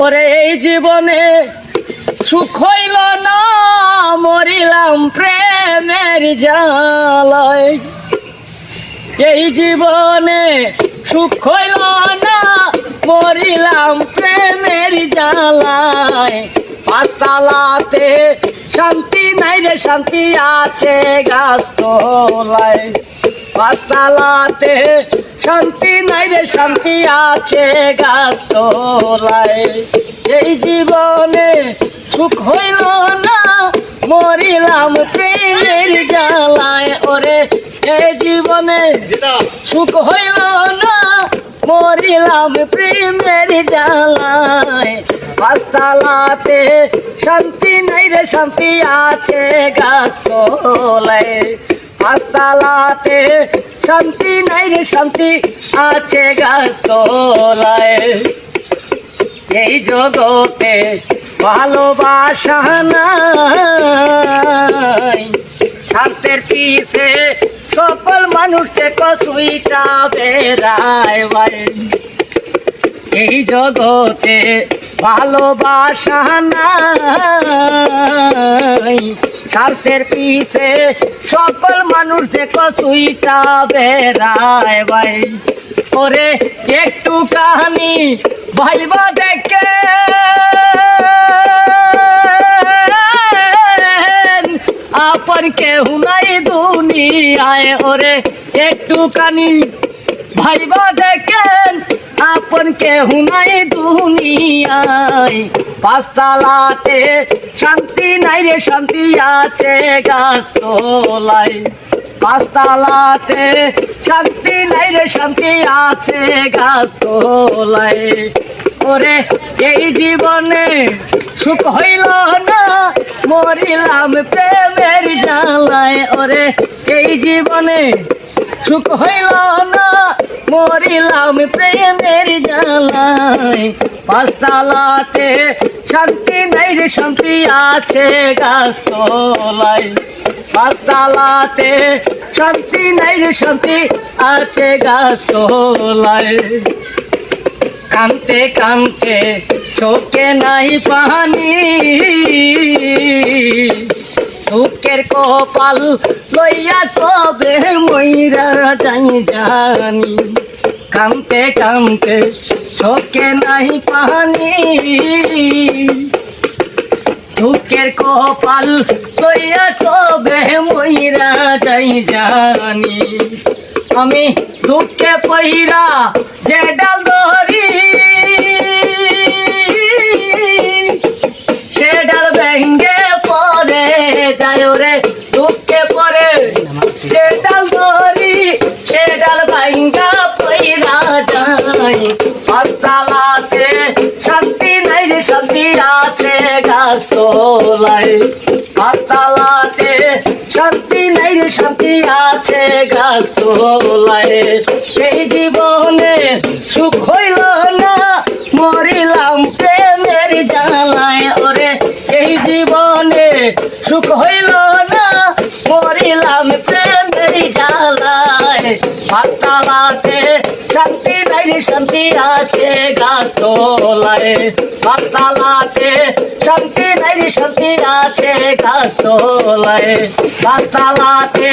ওরে এই জীবনে সুখ হইল না, মরিলাম প্রেমের জ্বালায়। এই জীবনে সুখ হইল না, মরিলাম প্রেমের জ্বালায়। পাঁচতলাতে শান্তি নাই রে, শান্তি আছে গাছতলায়। পাঁচতলাতে শান্তি নাই রে, শান্তি আছে গাছতলায়। এই জীবনে সুখ হইল না, মরিলাম প্রেমের জ্বালায়। ওরে এই জীবনে সুখ হইল না, মরিলাম প্রেমের জ্বালায়। পাঁচতলাতে শান্তি নাই রে, শান্তি আছে গাছতলায়। পাঁচতলাতে শান্তি নাই রে, শান্তি আছে গাছতলায়। এই জগতে ভালোবাসা নাই, স্বার্থের পিছে সকল মানুষকে কসুইটা বেড়ায় ভাই। এই জগতে ভালোবাসা নাই, স্বার্থের পিছে সকল মানুষ দেখো সুইটা বেড়ায় ভাই। ওরে একটু কাহানি ভাইবা দেখে আপন কেউ নাই দুনিয়ায়। ওরে একটু কানি ভাইবা দেখেন আপন কেউ নাই দুনিয়ায়। পাঁচতলাতে শান্তি নাই রে, শান্তি আছে গাছতলায়। পাঁচতলাতে শান্তি নাই রে, শান্তি আছে গাছতলায়। ওরে এই জীবনে সুখ হইল না, মরিলাম প্রেমের জ্বালায়। ওরে এই জীবনে সুখ হইল না, মরিলাম প্রেমের জ্বালায়। পাঁচতলাতে শান্তি নাই রে, শান্তি আছে গাছতলায়। পাঁচতলাতে শান্তি নাই রে, শান্তি আছে গাছতলায়। কানতে কানতে চোখে নাই পানি, দুঃখের কপাল লইয়া তবে মইরা যাই জানি। কানতে কানতে চোখে নাই পানি, দুঃখের কপাল লইয়া তবে মইরা যাই জানি। আমি দুঃখে পইরা যে ডাল ধরি, সে ডাল ভেঙ্গে পরে যায়। রে দুঃখে পরে সে ডাল ধরি, সে ডাল ভেঙ্গা পইরা যায়। পাঁচতলাতে শান্তি নাই রে, শান্তি আছে গাছতলায়। পাঁচতলাতে শান্তি নাই রে, শান্তি আছে গাছতলায়। এই জীবনে সুখ হইল না, মরিলাম প্রেমের জ্বালায়। ওরে এই জীবনে সুখ হইল না, মরিলাম প্রেমের জ্বালায়। পাঁচতলাতে শান্তি নাই রে, শান্তি আছে গাছতলায়। পাঁচতলাতে শান্তি নাই রে, শান্তি আছে গাছতলায়। পাঁচতলাতে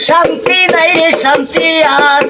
শান্তি নাই রে, শান্তি আছে।